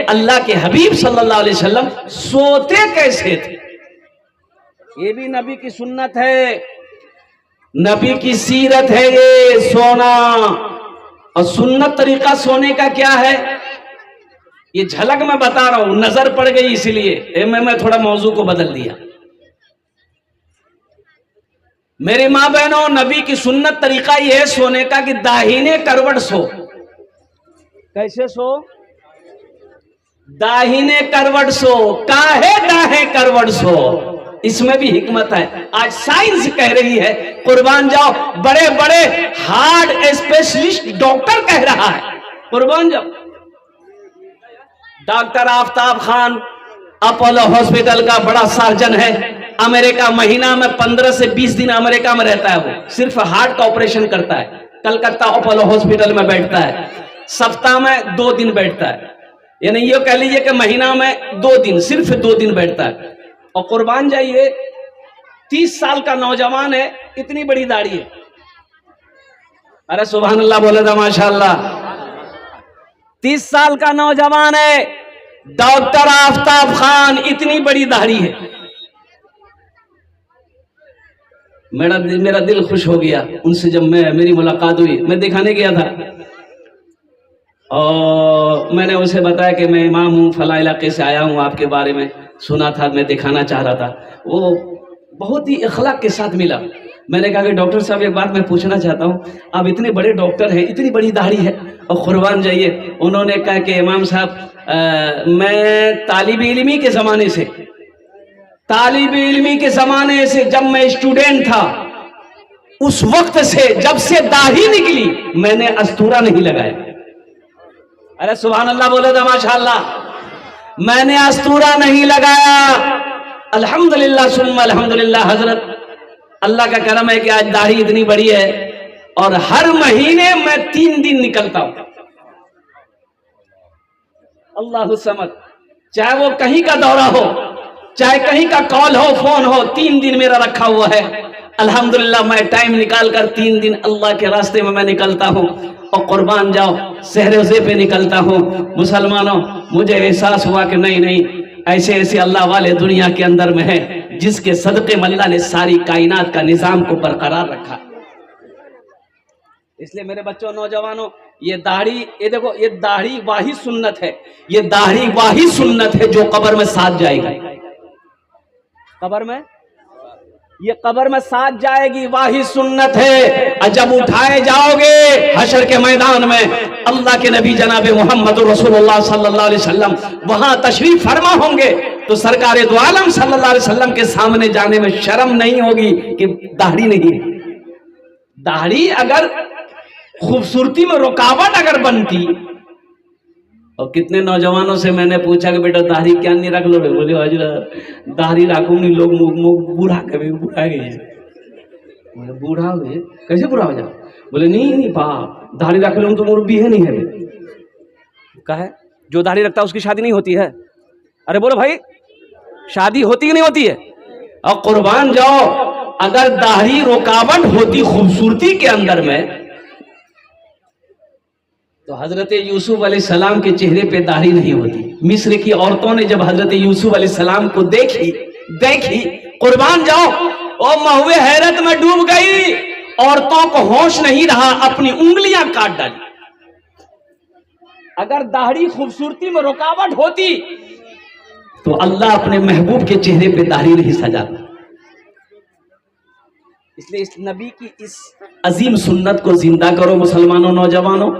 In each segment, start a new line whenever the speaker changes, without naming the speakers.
اللہ کے حبیب صلی اللہ علیہ وسلم سوتے کیسے تھے؟ یہ بھی نبی کی سنت ہے، نبی کی سیرت ہے یہ سونا۔ اور سنت طریقہ سونے کا کیا ہے یہ جھلک میں بتا رہا ہوں، نظر پڑ گئی اس لیے میں تھوڑا موضوع کو بدل دیا۔ میری ماں بہنوں، نبی کی سنت طریقہ یہ ہے سونے کا کہ داہنے کروٹ سو۔ کیسے سو؟ داہنے کروٹ سو۔ کاہے داہنے کروٹ سو؟ اس میں بھی حکمت ہے، آج سائنس کہہ رہی ہے، قربان جاؤ، بڑے بڑے ہارٹ اسپیشلسٹ ڈاکٹر کہہ رہا ہے، قربان جاؤ۔ ڈاکٹر آفتاب خان اپولو ہاسپٹل کا بڑا سرجن ہے، امریکہ مہینہ میں 15 سے 20 دن امریکہ میں رہتا ہے، وہ صرف ہارٹ کا آپریشن کرتا ہے، کلکتہ اپولو ہاسپٹل میں بیٹھتا ہے، سپتہ میں 2 دن بیٹھتا ہے، یعنی یہ کہہ لیجئے کہ مہینہ میں 2 دن، صرف 2 دن بیٹھتا ہے۔ اور قربان جائیے 30 سال کا نوجوان ہے، اتنی بڑی داڑھی ہے، ارے سبحان اللہ بولے تھا ماشاءاللہ۔ 30 سال کا نوجوان ہے، ڈاکٹر آفتاب خان، اتنی بڑی داڑھی ہے۔ میرا دل خوش ہو گیا ان سے جب میری ملاقات ہوئی، میں دکھانے گیا تھا اور میں نے اسے بتایا کہ میں امام ہوں، فلاں علاقے سے آیا ہوں، آپ کے بارے میں سنا تھا، میں دکھانا چاہ رہا تھا۔ وہ بہت ہی اخلاق کے ساتھ ملا۔ میں نے کہا کہ ڈاکٹر صاحب ایک بات میں پوچھنا چاہتا ہوں، آپ اتنے بڑے ڈاکٹر ہیں، اتنی بڑی داڑھی ہے، اور قربان جائیے انہوں نے کہا کہ امام صاحب میں طالب علمی کے زمانے سے جب میں اسٹوڈنٹ تھا اس وقت سے جب سے داڑھی نکلی میں نے استورا نہیں لگایا۔ ارے سبحان اللہ بولے تھا ماشاءاللہ۔ میں نے استورا نہیں لگایا، الحمدللہ ثم الحمدللہ۔ حضرت اللہ کا کرم ہے کہ آج داڑھی اتنی بڑی ہے اور ہر مہینے میں 3 دن نکلتا ہوں۔ اللہ الصمد، چاہے وہ کہیں کا دورہ ہو، چاہے کہیں کا کال ہو، فون ہو، 3 دن میرا رکھا ہوا ہے۔ الحمدللہ میں ٹائم نکال کر 3 دن اللہ کے راستے میں نکلتا ہوں، اور قربان جاؤ سحر روزے پہ نکلتا ہوں۔ مسلمانوں، مجھے احساس ہوا کہ نہیں ایسے اللہ والے دنیا کے اندر میں ہیں جس کے صدقے میں اللہ نے ساری کائنات کا نظام کو برقرار رکھا۔ اس لیے میرے بچوں، نوجوانوں، یہ داڑھی، یہ دیکھو، یہ داڑھی واہی سنت ہے، یہ داڑھی واہی سنت ہے جو قبر میں ساتھ جائے گی۔ قبر میں ساتھ جائے گی، واہی سنت ہے۔ جب اٹھائے جاؤ گے حشر کے میدان میں، اللہ کے نبی جناب محمد رسول اللہ صلی اللہ علیہ وسلم وہاں تشریف فرما ہوں گے، تو سرکار دو عالم صلی اللہ علیہ وسلم کے سامنے جانے میں شرم نہیں ہوگی کہ داڑھی نہیں۔ داڑھی اگر خوبصورتی میں رکاوٹ اگر بنتی، اور کتنے نوجوانوں سے میں نے پوچھا کہ بیٹا داڑھی کیا نہیں رکھ لو، بولے حضرت داڑھی رکھوں نہیں، لوگ بوڑھا کبھی بوڑھا گئے، بوڑھا ہوئے کیسے بوڑھا ہو جاؤ؟ بولے نہیں باپ، داڑھی رکھ لوں تو مربی ہے نہیں ہے۔ کہا ہے جو داڑھی رکھتا ہے اس کی شادی نہیں ہوتی ہے؟ ارے بولو بھائی، شادی ہوتی کہ نہیں ہوتی ہے؟ اور قربان جاؤ، اگر داڑھی رکاوٹ ہوتی خوبصورتی کے اندر میں، تو حضرت یوسف علیہ السلام کے چہرے پہ داڑھی نہیں ہوتی۔ مصر کی عورتوں نے جب حضرت یوسف علیہ السلام کو دیکھی قربان جاؤ، اور مہوے حیرت میں ڈوب گئی، عورتوں کو ہوش نہیں رہا، اپنی انگلیاں کاٹ ڈالی۔ اگر داڑھی خوبصورتی میں رکاوٹ ہوتی تو اللہ اپنے محبوب کے چہرے پہ داڑھی نہیں سجاتا۔ اس لیے اس نبی کی اس عظیم سنت کو زندہ کرو مسلمانوں، نوجوانوں۔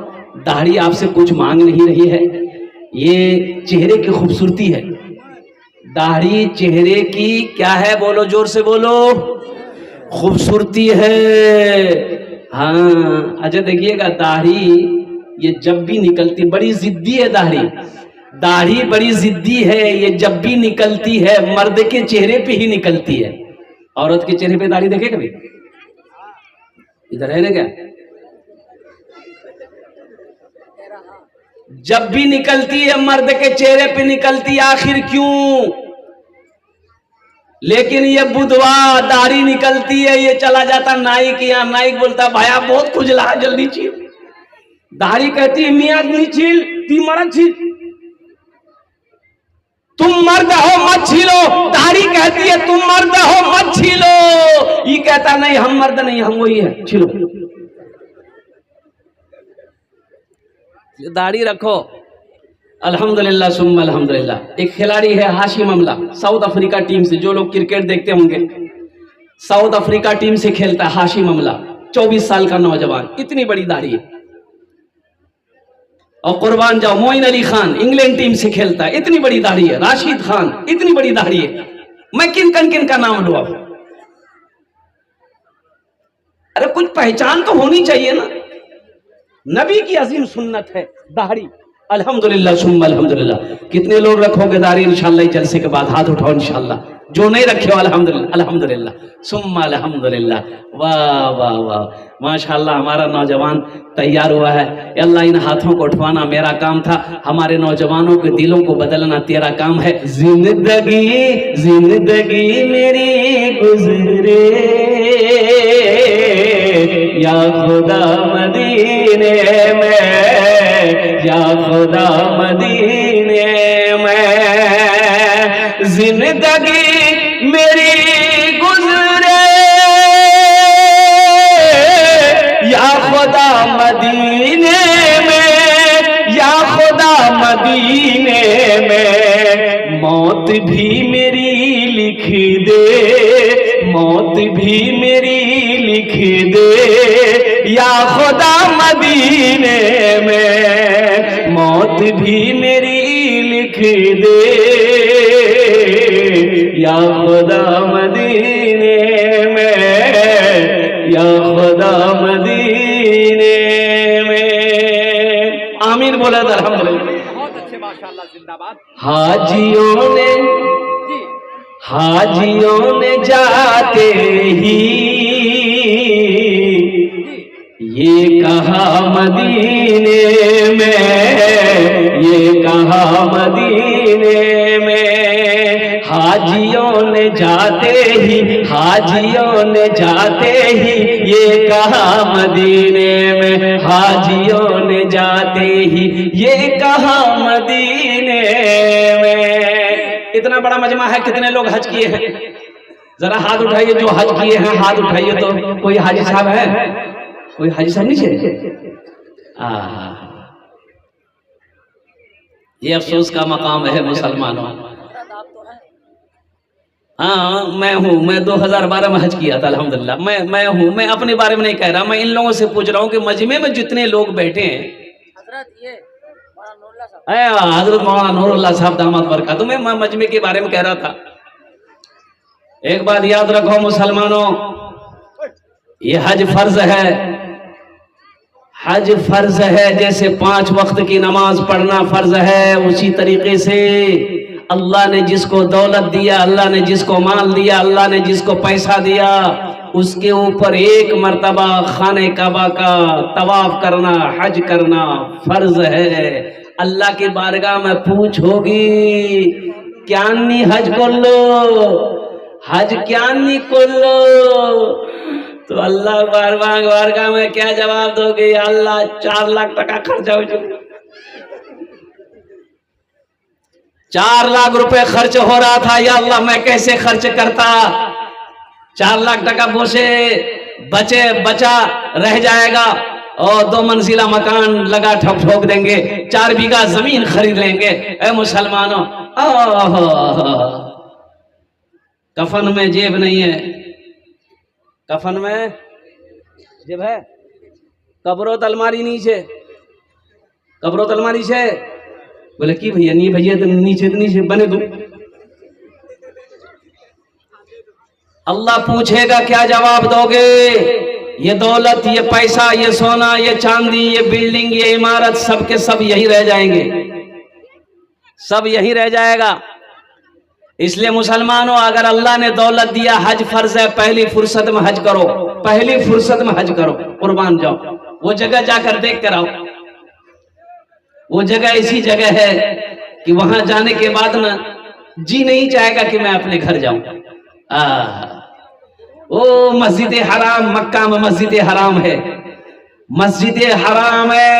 داڑھی آپ سے کچھ مانگ نہیں رہی ہے، یہ چہرے کی خوبصورتی ہے۔ داڑھی چہرے کی کیا ہے؟ بولو، زور سے بولو، خوبصورتی ہے۔ ہاں اچھا دیکھیے گا، داڑھی یہ جب بھی نکلتی، بڑی ضدی ہے داڑھی بڑی ضدی ہے، یہ جب بھی نکلتی ہے مرد کے چہرے پہ ہی نکلتی ہے۔ عورت کے چہرے پہ داڑھی دیکھے کبھی؟ ادھر ہے نا کیا؟ جب بھی نکلتی ہے مرد کے چہرے پہ نکلتی، آخر کیوں؟ لیکن یہ بدھوا داڑھی نکلتی ہے، یہ چلا جاتا نائی کے یہاں، نائی بولتا بھایا بہت کھجلا جلدی چھیل، داڑھی کہتی ہے میاں نہیں چھیل، تی مرا چھیل۔ مرد ہو مت چھیلو، داڑھی کہتی ہے تم مرد ہو مت چھیلو، یہ کہتا نہیں ہم مرد نہیں ہم وہی ہیں چھیلو، داڑھی رکھو۔ الحمدللہ ثم الحمدللہ۔ ایک کھلاڑی ہے ہاشم املہ، ساؤتھ افریقہ ٹیم سے، جو لوگ کرکٹ دیکھتے ہوں گے ساؤتھ افریقہ ٹیم سے کھیلتا ہے ہاشم املہ، 24 سال کا نوجوان، اتنی بڑی داڑھی ہے۔ اور قربان جاؤ معین علی خان انگلینڈ ٹیم سے کھیلتا ہے، اتنی بڑی داڑھی ہے۔ راشد خان اتنی بڑی داڑھی ہے، میں کن کا نام لوں اب؟ ارے کچھ پہچان تو ہونی چاہیے نا، نبی کی عظیم سنت ہے داڑھی۔ الحمدللہ ثم الحمدللہ۔ کتنے لوگ رکھو گے داڑھی انشاءاللہ اس جلسے کے بعد؟ ہاتھ اٹھاؤ انشاءاللہ، جو نہیں رکھے ہو الحمدللہ الحمدللہ ثم الحمدللہ۔ واہ واہ واہ، ماشاءاللہ ہمارا نوجوان تیار ہوا ہے۔ اے اللہ ان ہاتھوں کو اٹھوانا میرا کام تھا، ہمارے نوجوانوں کے دلوں کو بدلنا تیرا کام ہے۔ زندگی میری گزرے یا خدا مدینے میں، یا خدا مدینے میں، زندگی میری گزرے یا خدا مدینے میں، یا خدا مدینے میں، موت بھی میری لکھ دے، موت بھی میری لکھ دے یا خدا مدینے میں، موت بھی میری لکھ دے یا خدا مدینے میں، یا خدا مدینے میں۔ آمین بولا تھا الحمدللہ۔
بہت اچھے ماشاءاللہ، زندہ باد۔
حاجیوں نے جاتے ہی یہ کہا مدینے میں، یہ کہا مدینے میں، حاجیوں نے جاتے ہی، حاجیوں نے جاتے ہی یہ کہا مدینے میں، حاجیوں نے جاتے ہی یہ کہا مدینے میں۔ اتنا بڑا مجمع ہے، کتنے لوگ حج کیے ہیں؟ ذرا ہاتھ اٹھائیے، جو حج کیے ہیں ہاتھ اٹھائیے تو۔ کوئی حاجی صاحب ہے؟ کوئی حاجی صاحب نہیں ہے؟ یہ افسوس کا مقام ہے مسلمانوں۔ ہاں میں ہوں، میں 2012 میں حج کیا تھا الحمدللہ، میں ہوں، میں اپنے بارے میں نہیں کہہ رہا، میں ان لوگوں سے پوچھ رہا ہوں کہ مجمع میں جتنے لوگ بیٹھے ہیں، حضرت مولانا نور اللہ صاحب دامت برکاتہ، میں مجمع کے بارے میں کہہ رہا تھا۔ ایک بات یاد رکھو مسلمانوں، یہ حج فرض ہے، حج فرض ہے، جیسے 5 وقت کی نماز پڑھنا فرض ہے، اسی طریقے سے اللہ نے جس کو دولت دیا، اللہ نے جس کو مال دیا، اللہ نے جس کو پیسہ دیا، اس کے اوپر ایک مرتبہ خانہ کعبہ کا طواف کرنا، حج کرنا فرض ہے۔ اللہ کی بارگاہ میں پوچھ ہوگی کیا نہیں حج کر لو، حج کیا نہیں کر لو، تو اللہ بارگاہ میں کیا جواب دو گے؟ اللہ 4 لاکھ ٹکا خرچہ ہو چکا، 4 لاکھ روپے خرچ ہو رہا تھا، یا اللہ میں کیسے خرچ کرتا؟ 4 لاکھ ٹکا بوسے بچا رہ جائے گا، اور 2 منزلہ مکان لگا ٹھوک دیں گے، 4 بیگھہ زمین خرید لیں گے۔ اے مسلمانوں، کفن میں جیب نہیں ہے، کفن میں جیب ہے، قبرو تلماری نیچے، قبرو تلماری سے بولے کی بھیا نہیں بھیا نیچے بنے دو۔ اللہ پوچھے گا کیا جواب دو گے؟ یہ دولت، یہ پیسہ، یہ سونا، یہ چاندی، یہ بلڈنگ، یہ عمارت، سب کے سب یہی رہ جائیں گے، سب یہی رہ جائے گا۔ اس لیے مسلمانوں، اگر اللہ نے دولت دیا، حج فرض ہے، پہلی فرصت میں حج کرو، پہلی فرصت میں حج کرو، قربان جاؤ، وہ جگہ جا کر دیکھ کر آؤ۔ وہ جگہ ایسی جگہ ہے کہ وہاں جانے کے بعد نا جی نہیں چاہے گا کہ میں اپنے گھر جاؤں۔ وہ مسجد حرام، مکہ میں مسجد حرام ہے، مسجد حرام ہے،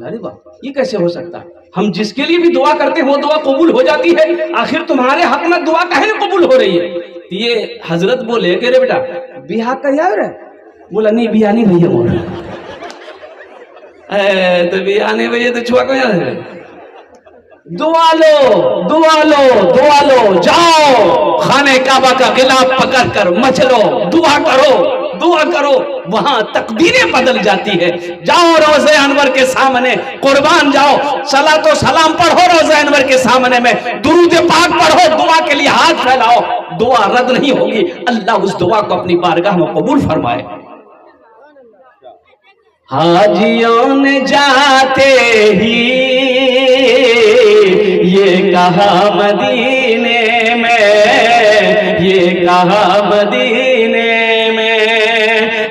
بولا ارے باپ یہ کیسے ہو سکتا ہے؟ ہم جس کے لیے بھی دعا کرتے ہیں وہ دعا قبول ہو جاتی ہے، آخر تمہارے حق میں دعا کہیں نہیں قبول ہو رہی ہے؟ یہ حضرت بولے کہ رے بیٹا بیاہ کا یار ہے؟ بولا نہیں بیاہ نہیں بھیا بول تو بیاہ نہیں بھیا تو چھوا کو یاد ہے؟ دعا لو دعا لو دعا لو، جاؤ خانہ کعبہ کا غلاف پکڑ کر مچلو، دعا کرو دعا کرو، وہاں تقدیریں بدل جاتی ہے۔ جاؤ روضہ انور کے سامنے قربان جاؤ، صلاۃ و سلام پڑھو روضہ انور کے سامنے میں، درود پاک پڑھو، دعا کے لیے ہاتھ پھیلاؤ، دعا رد نہیں ہوگی، اللہ اس دعا کو اپنی بارگاہ میں قبول فرمائے۔ حاجیوں نے جاتے ہی یہ کہا مدینے میں، یہ کہا مدینے میں،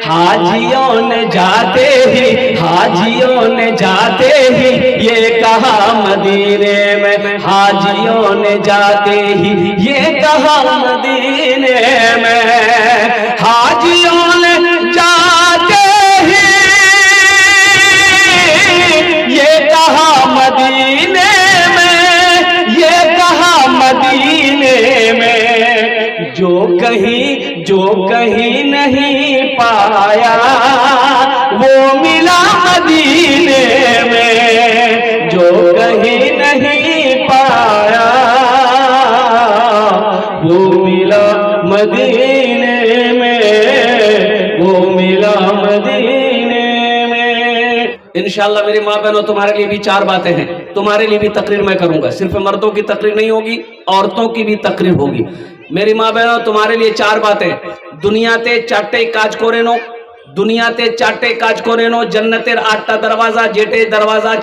حاجیوں نے جاتے ہی، حاجیوں نے جاتے ہی یہ کہا مدینے میں، حاجیوں نے جاتے ہی یہ کہا مدینے میں، حاجیوں نے جاتے ہی یہ کہا مدینے میں، یہ کہا مدینے میں، جو کہیں نہیں پایا وہ ملا مدینے میں، جو کہیں نہیں پایا وہ ملا مدینے میں، وہ ملا مدینے میں۔ انشاءاللہ میری ماں بہنوں تمہارے لیے بھی 4 باتیں ہیں، تمہارے لیے بھی تقریر میں کروں گا، صرف مردوں کی تقریر نہیں ہوگی، عورتوں کی بھی تقریر ہوگی۔ میری ماں بہنوں تمہارے لیے 4 باتیں، دنیاتے 4টে কাজ করে নো، দুনিয়াতে 4টে কাজ করে নো, জান্নাতের 8টা দরওয়াজা, যেটে দরওয়াজা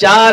4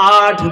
8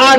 8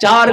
4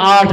8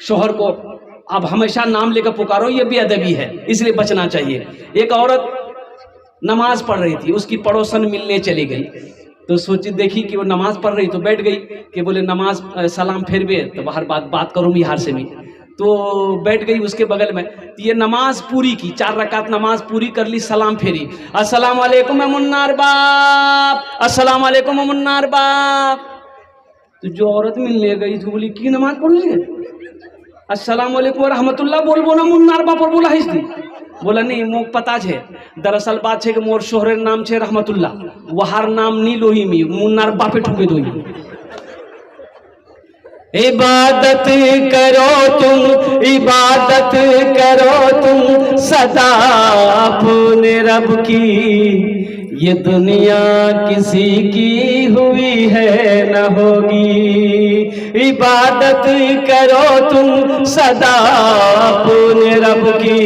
شوہر کو اب ہمیشہ نام لے کر پکارو، یہ بے ادبی ہے، اس لیے بچنا چاہیے۔ ایک عورت نماز پڑھ رہی تھی، اس کی پڑوسن ملنے چلی گئی، تو سوچی دیکھی کہ وہ نماز پڑھ رہی تو بیٹھ گئی کہ بولے نماز سلام پھر بھی تو باہر بات کروں گی ہار سے بھی، تو بیٹھ گئی اس کے بغل میں۔ یہ نماز پوری کی، 4 رکعت نماز پوری کر لی، سلام پھیری، السلام علیکم منار باپ، السلام علیکم منار باپ۔ تو جو عورت ملنے گئی تو بولی کی نماز پڑھ لی، السلام علیکم ورحمۃ اللہ بول بولا منار باپ اور بولا ہی بولا نہیں موک پتا چھے، دراصل بات چھے کہ مور شوہر نام چھے رحمت اللہ، وہ ہر نام نہیں لوہی می منار باپے ٹھوکے دوئی۔ عبادت کرو تم، عبادت کرو تم سدا اپنے رب کی، یہ دنیا کسی کی ہوئی ہے نہ ہوگی، عبادت کرو تم سدا اپنے رب کی،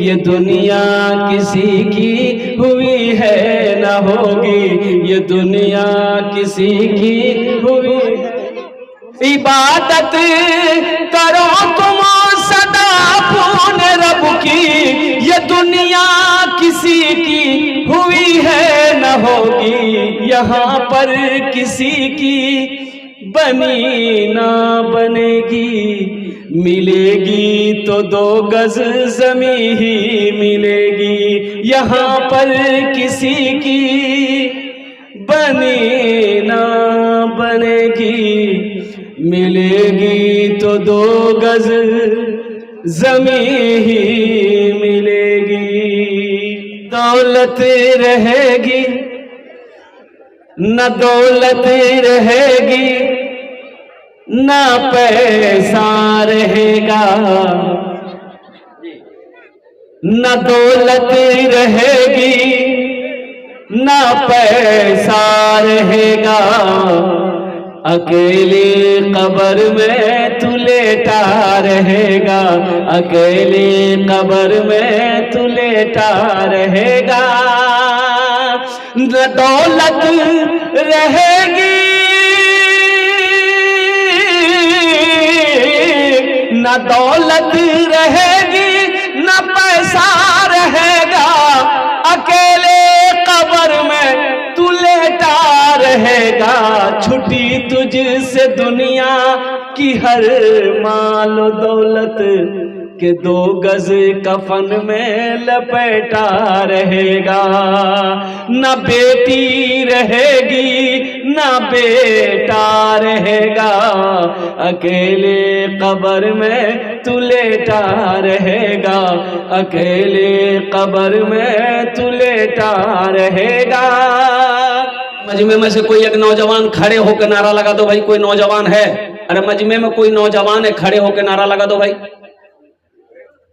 یہ دنیا کسی کی ہوئی ہے نہ ہوگی، یہ دنیا کسی کی ہوئی ہے۔ عبادت کرو تم سدا اپنے رب کی، یہ دنیا کسی کی ہوئی ہے نہ ہوگی، یہاں پر کسی کی بنی نہ بنے گی، ملے گی تو 2 گز زمین ہی ملے گی، یہاں پر کسی کی بنی نہ بنے گی، ملے گی تو 2 گز زمین ہی ملے گی، دولت رہے گی نہ دولت رہے گی، نہ پیسہ رہے گا، نہ دولت رہے گی نہ پیسہ رہے گا، اکیلی قبر میں تو لیٹا رہے گا، اکیلی قبر میں تو لیٹا رہے گا، نہ دولت رہے گی نہ دولت رہے گی نہ پیسہ رہے گا، اکیلے قبر میں تو لیٹا رہے گا، چھٹی تجھ سے دنیا کی ہر مال و دولت کہ 2 گز کفن میں لپیٹا رہے گا، نہ بیٹی رہے گی نہ بیٹا رہے گا، اکیلے قبر میں تو لیٹا رہے گا، اکیلے قبر میں تو لیٹا رہے گا۔ مجمع میں سے کوئی ایک نوجوان کھڑے ہو کے نعرہ لگا دو بھائی، کوئی نوجوان ہے؟ ارے مجمع میں کوئی نوجوان ہے، کھڑے ہو کے نعرہ لگا دو بھائی،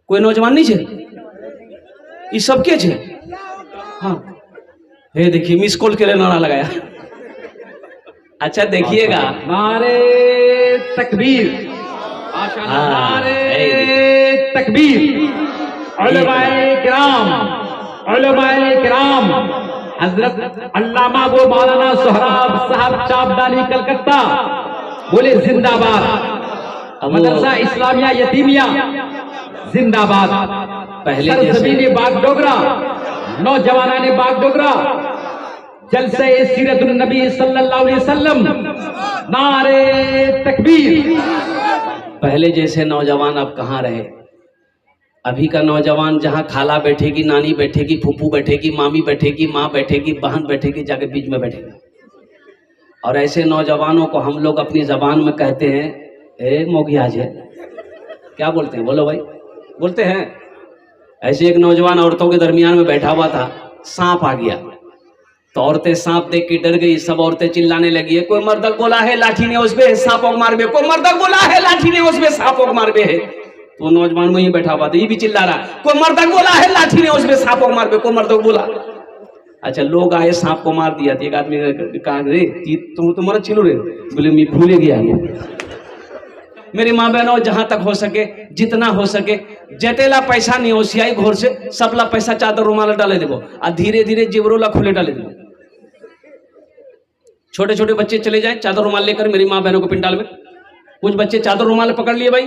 کوئی نوجوان نہیں چھے؟ یہ سب کے چھے؟ ہاں یہ دیکھیے مس کال کے لئے نعرہ لگایا۔ اچھا دیکھیے گا،
نعرے تکبیر، نعرے تکبیر، علماء کرام، علماء کرام، حضرت علامہ و مولانا سہراب صاحب چاپدانی کلکتہ بولے زندہ باد، مدرسہ اسلامیہ یتیمیہ زندہ باد،
پہلے
سرزمین باغ ڈوگرا، نوجوانان باغ ڈوگرا، جلسہ سیرت النبی صلی اللہ علیہ وسلم، نعرے تکبیر۔
پہلے جیسے نوجوان اب کہاں رہے؟ ابھی کا نوجوان جہاں خالہ بیٹھے گی، نانی بیٹھے گی، پھوپھو بیٹھے گی، مامی بیٹھے گی، ماں بیٹھے گی، بہن بیٹھے گی، جا کے بیچ میں بیٹھے گا۔ اور ایسے نوجوانوں کو ہم لوگ اپنی زبان میں کہتے ہیں اے موگیاج ہے، کیا بولتے ہیں؟ بولو بھائی، بولتے ہیں؟ ایسے ایک نوجوان عورتوں کے درمیان میں بیٹھا ہوا تھا، سانپ آ گیا تو عورتیں سانپ دیکھ کے ڈر گئی، سب عورتیں چلانے لگی ہے، کوئی مردک بولا ہے لاٹھی نے اس پہ سانپ مار بے، کوئی مردک بولا ہے لاٹھی نے اس پہ سانپ مار بے ہے۔ تو نوجوان وہیں بیٹھا ہوا تھا، یہ بھی چلا رہا، کوئی مردک بولا ہے لاٹھی نے اس پہ سانپ مار بے، کوئی مردک بولا۔ اچھا لوگ آئے سانپ کو مار دیا، ایک آدمی نے کہا رے تمہارا چلو رے، بولے میں بھولے گیا میری ماں بہنوں جہاں تک ہو سکے جتنا ہو سکے جتےلا پیسہ نہیں ہو سیائی گھور سے سبلا پیسہ چادر رومال ڈالے دیو اور دھیرے دھیرے جبرولا کھلے ڈالے دیو۔ چھوٹے چھوٹے بچے چلے جائیں چادر رومال لے کر میری ماں بہنوں کو پنڈال میں، کچھ بچے چادر رومال پکڑ لیے بھائی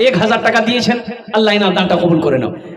1000 টাকা দিয়েছেন, আল্লাহ ইনার দানটা কবুল করে নাও।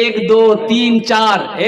1 2 3 4,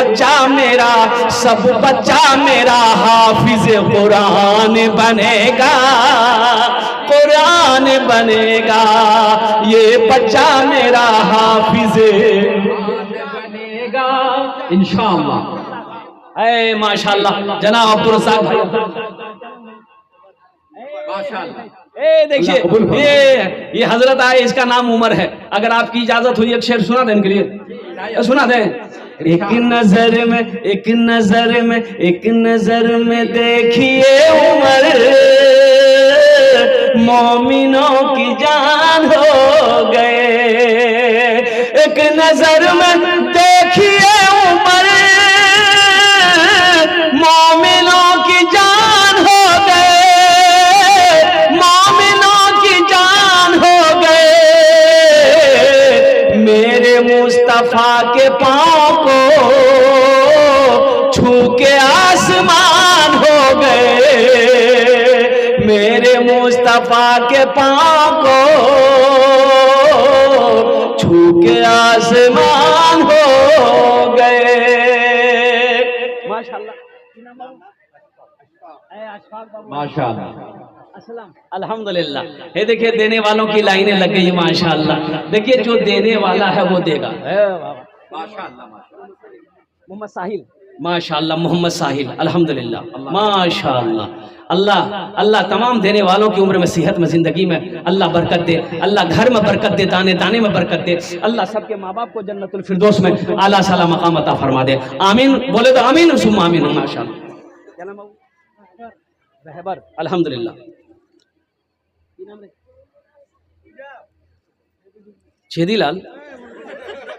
بچہ میرا سب بچہ میرا حافظ قرآن بنے گا، قرآن بنے گا، یہ بچہ میرا حافظ
بنے گا انشاءاللہ۔
اے ماشاءاللہ جناب عبدالرزاق بھائی،
ماشاءاللہ۔
اے دیکھیے یہ حضرت آئے، اس کا نام عمر ہے، اگر آپ کی اجازت ہوئی ایک شعر سنا دیں ان کے لیے، سنا دیں۔ ایک نظر میں ایک نظر میں ایک نظر میں دیکھیے عمر مومنوں کی جان ہو گئے، ایک نظر میں دیکھیے عمر مومنوں کی جان ہو گئے، مومنوں کی جان ہو گئے، میرے مصطفیٰ کے پاؤں کو چھو کے آسمان ہو گئے، میرے مصطفیٰ کے پاؤں کو چھو کے آسمان ہو گئے۔ ماشاءاللہ
ماشاءاللہ۔
الحمدللہ۔ یہ دیکھیے دینے والوں کی لائنیں لگ گئی ماشاءاللہ، دیکھیے جو دینے والا ہے وہ دے گا۔
ماشاءاللہ۔
محمد ساحل، ماشاءاللہ محمد ساحل، الحمدللہ ماشاءاللہ۔ اللہ تمام دینے والوں کی عمر میں صحت میں زندگی میں اللہ برکت دے، اللہ گھر میں برکت دے، دانے دانے میں برکت دے، اللہ سب کے ماں باپ کو جنت الفردوس میں اعلیٰ سالا مقام عطا فرما دے، آمین بولے تو آمین ثم آمین ماشاءاللہ۔ کیا نام ہے؟ رہبر، الحمدللہ۔ چھیدی لال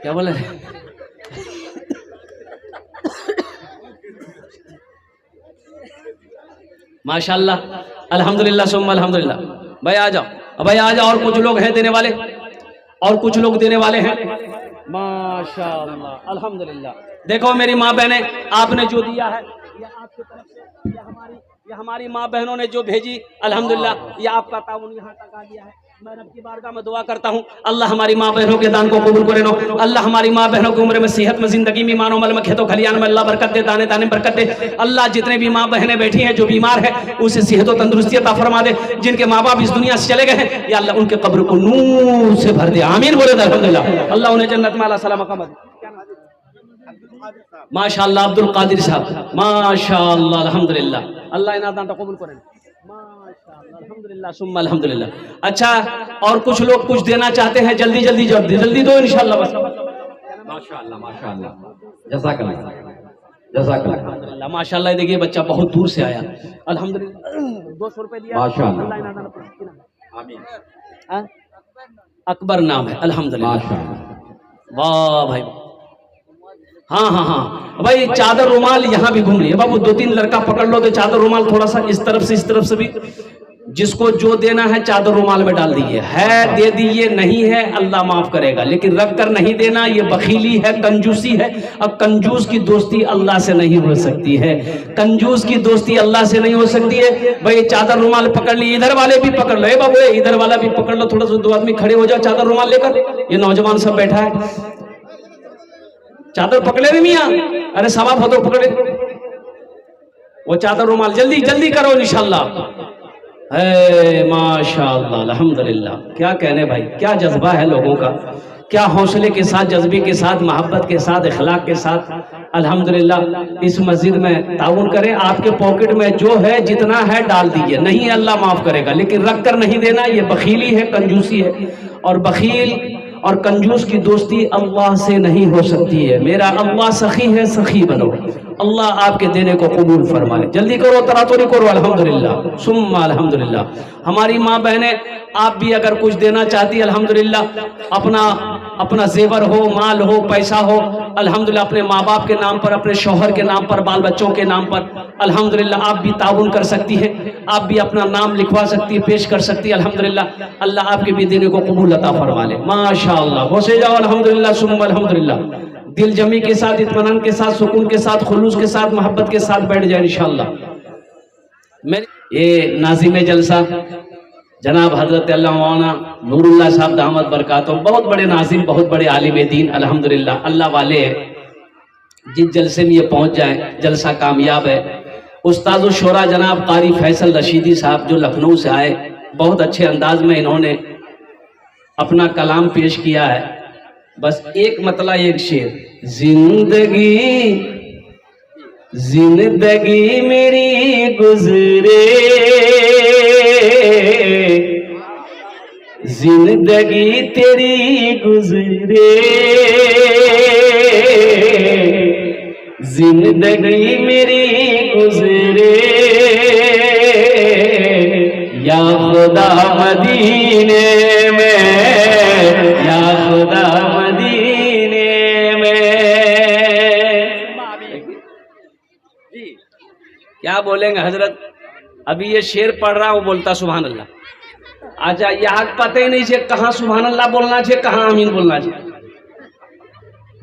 کیا بولے؟ ماشاءاللہ الحمدللہ ثم الحمدللہ۔ بھائی آ جاؤ، بھائی آ جاؤ، اور کچھ لوگ ہیں دینے والے، اور کچھ لوگ دینے والے ہیں ماشاءاللہ الحمدللہ۔ دیکھو میری ماں بہنیں، آپ نے جو دیا ہے یہ آپ کی طرف سے، یہ ہماری ماں بہنوں نے جو بھیجی الحمدللہ، یہ آپ کا تعاون یہاں تک آ گیا ہے۔ میں رب کی بارگاہ میں دعا کرتا ہوں اللہ ہماری ماں بہنوں کے دان کو قبول کرے نو، اللہ ہماری ماں بہنوں کی عمر میں صحت میں زندگی میں ایمان و عمل میں کھیتوں کھلیان میں اللہ برکت دے، دانے دانے برکت دے۔ اللہ جتنے بھی ماں بہنیں بیٹھی ہیں جو بیمار ہیں اسے صحت و تندرستی عطا فرما دے، جن کے ماں باپ اس دنیا سے چلے گئے ہیں یا اللہ ان کے قبر کو نور سے بھر دے، آمین بولے الحمدللہ۔ اللہ انہیں جنت میں اعلیٰ سلام مقام دے۔ ماشاءاللہ عبد القادر صاحب، ماشاءاللہ الحمدللہ، اللہ انہیں دان قبول کرے ماشاءاللہ الحمدللہ ثم الحمدللہ۔ اچھا اور کچھ لوگ کچھ دینا چاہتے ہیں، جلدی جلدی جلدی جلدی دو انشاءاللہ بس۔
ماشاءاللہ ماشاءاللہ، جزاک اللہ جزاک اللہ۔
الحمدللہ ماشاءاللہ۔ دیکھیے بچہ بہت دور سے آیا الحمدللہ، 200 روپے دیا
ماشاءاللہ۔
اللہ انہیں دان
آمین۔
اکبر نام ہے الحمدللہ۔
ماشاءاللہ۔
واہ بھائی، ہاں بھائی چادر رومال یہاں بھی گھوم لیے بابو، 2-3 لڑکا پکڑ لو تو چادر رومال تھوڑا سا اس طرف سے بھی، جس کو جو دینا ہے چادر رومال میں ڈال دیئے، ہے دے دیئے، نہیں ہے اللہ معاف کرے گا، لیکن رکھ کر نہیں دینا یہ بخیلی ہے، کنجوسی ہے، اور کنجوس کی دوستی اللہ سے نہیں ہو سکتی ہے، کنجوس کی دوستی اللہ سے نہیں ہو سکتی ہے۔ بھائی چادر رومال پکڑ لی، ادھر والے بھی پکڑ لو، اے بابو ادھر والا بھی پکڑ لو، تھوڑا سا 2 آدمی کھڑے ہو جاؤ چادر رومال لے کر، یہ نوجوان سب بیٹھا ہے چادر پکڑے نہیں میاں، ارے ثواب ہو تو پکڑے وہ چادر رومال، جلدی جلدی کرو انشاءاللہ۔ اے ماشاءاللہ الحمدللہ، کیا کہنے بھائی، کیا جذبہ ہے لوگوں کا، کیا حوصلے کے ساتھ، جذبے کے ساتھ، محبت کے ساتھ، اخلاق کے ساتھ الحمدللہ اس مسجد میں تعاون کریں۔ آپ کے پاکٹ میں جو ہے جتنا ہے ڈال دیجئے، نہیں ہے اللہ معاف کرے گا، لیکن رکھ کر نہیں دینا یہ بخیلی ہے، کنجوسی ہے، اور بخیل اور کنجوس کی دوستی اللہ سے نہیں ہو سکتی ہے۔ میرا اللہ سخی ہے، سخی بنو، اللہ آپ کے دینے کو قبول فرمائے۔ جلدی کرو، تراتوری کرو الحمدللہ ثم الحمدللہ۔ ہماری ماں بہنیں آپ بھی اگر کچھ دینا چاہتی الحمدللہ، اپنا زیور ہو، مال ہو، پیسہ ہو، الحمدللہ اپنے ماں باپ کے نام پر، اپنے شوہر کے نام پر، بال بچوں کے نام پر الحمدللہ آپ بھی تعاون کر سکتی ہیں، آپ بھی اپنا نام لکھوا سکتی ہے، پیش کر سکتی ہے الحمدللہ۔ اللہ آپ کے بھی دینے کو قبول عطا فرما لے ماشاءاللہ۔ بوسے جاؤ الحمدللہ ثم الحمدللہ، دل جمی کے ساتھ، اطمینان کے ساتھ، سکون کے ساتھ، خلوص کے ساتھ، محبت کے ساتھ بیٹھ جائے انشاءاللہ۔ یہ ناظم جلسہ جناب حضرت اللہ مولانا نور اللہ صاحب دامت برکاتہ، بہت بڑے ناظم، بہت بڑے عالم دین الحمدللہ، اللہ والے ہیں۔ جس جلسے میں یہ پہنچ جائیں جلسہ کامیاب ہے. استاد الشورا جناب قاری فیصل رشیدی صاحب جو لکھنؤ سے آئے، بہت اچھے انداز میں انہوں نے اپنا کلام پیش کیا ہے. بس ایک مطلع ایک شعر: زندگی میری گزرے، زندگی تیری گزرے، زندگی میری گزرے، یا خدا مدینے میں، یا خدا مدینے میں. کیا بولیں گے حضرت؟ ابھی یہ شعر پڑھ رہا ہوں، بولتا سبحان اللہ. اچھا یہاں پتہ ہی نہیں چاہیے کہاں سبحان اللہ بولنا چاہیے، کہاں آمین بولنا چاہیے.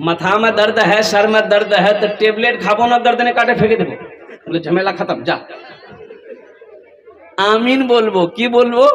متھا میں درد ہے، سر میں درد ہے تو ٹیبلیٹ کھابو نہ درد نے کاٹے پھینکے دیبو، بولے جھمیلا ختم، جا آمین بولبو. کی بولبو؟